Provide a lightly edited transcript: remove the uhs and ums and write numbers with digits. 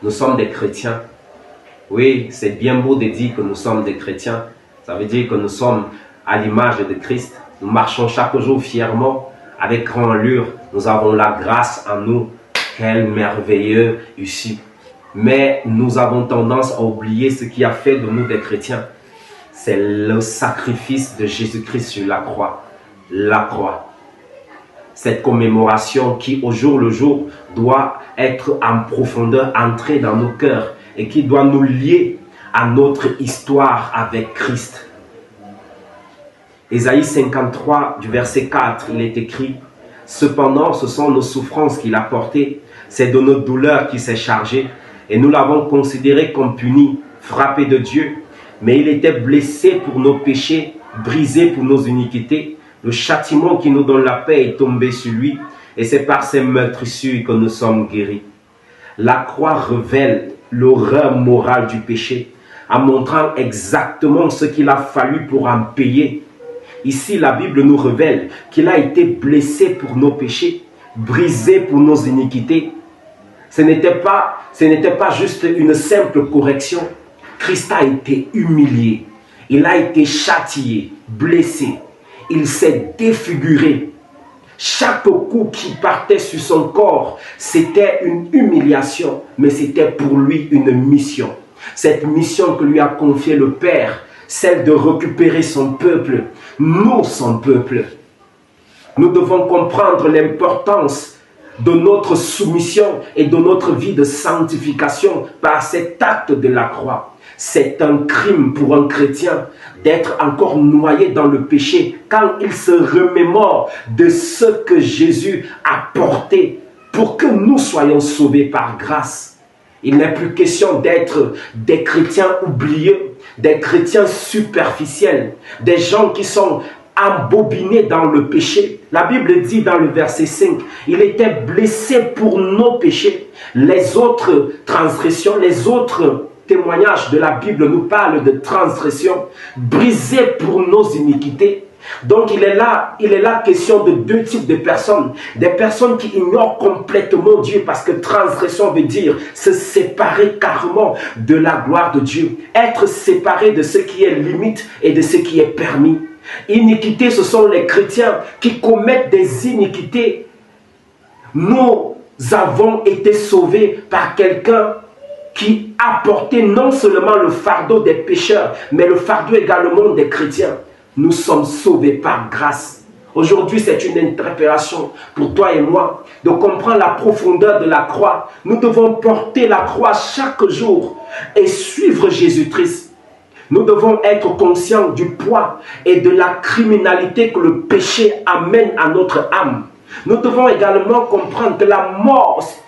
Nous sommes des chrétiens. Oui, c'est bien beau de dire que nous sommes des chrétiens. Ça veut dire que nous sommes à l'image de Christ. Nous marchons chaque jour fièrement, avec grande allure. Nous avons la grâce en nous. Quel merveilleux ici. Mais nous avons tendance à oublier ce qui a fait de nous des chrétiens. C'est le sacrifice de Jésus-Christ sur la croix. La croix. Cette commémoration qui, au jour le jour, doit être en profondeur, entrée dans nos cœurs et qui doit nous lier à notre histoire avec Christ. Ésaïe 53, du verset 4, il est écrit « Cependant, ce sont nos souffrances qu'il a portées, c'est de nos douleurs qu'il s'est chargé, et nous l'avons considéré comme puni, frappé de Dieu. Mais il était blessé pour nos péchés, brisé pour nos iniquités. Le châtiment qui nous donne la paix est tombé sur lui, et c'est par ses meurtrissures que nous sommes guéris. » La croix révèle l'horreur morale du péché, en montrant exactement ce qu'il a fallu pour en payer. Ici, la Bible nous révèle qu'il a été blessé pour nos péchés, brisé pour nos iniquités. Ce n'était pas juste une simple correction. Christ a été humilié, il a été châtié, blessé, il s'est défiguré. Chaque coup qui partait sur son corps, c'était une humiliation, mais c'était pour lui une mission. Cette mission que lui a confiée le Père, celle de récupérer son peuple, nous son peuple. Nous devons comprendre l'importance de notre soumission et de notre vie de sanctification par cet acte de la croix. C'est un crime pour un chrétien d'être encore noyé dans le péché quand il se remémore de ce que Jésus a porté pour que nous soyons sauvés par grâce. Il n'est plus question d'être des chrétiens oublieux, des chrétiens superficiels, des gens qui sont embobinés dans le péché. La Bible dit dans le verset 5, il était blessé pour nos péchés. Les autres transgressions, les autres témoignages de la Bible nous parlent de transgression, brisé pour nos iniquités. Donc il est là question de deux types de personnes. Des personnes qui ignorent complètement Dieu, parce que transgression veut dire se séparer carrément de la gloire de Dieu. Être séparé de ce qui est limite et de ce qui est permis. Iniquité, ce sont les chrétiens qui commettent des iniquités. Nous avons été sauvés par quelqu'un qui a porté non seulement le fardeau des pécheurs, mais le fardeau également des chrétiens. Nous sommes sauvés par grâce. Aujourd'hui, c'est une interpellation pour toi et moi de comprendre la profondeur de la croix. Nous devons porter la croix chaque jour et suivre Jésus-Christ. Nous devons être conscients du poids et de la criminalité que le péché amène à notre âme. Nous devons également comprendre que la mort spirituelle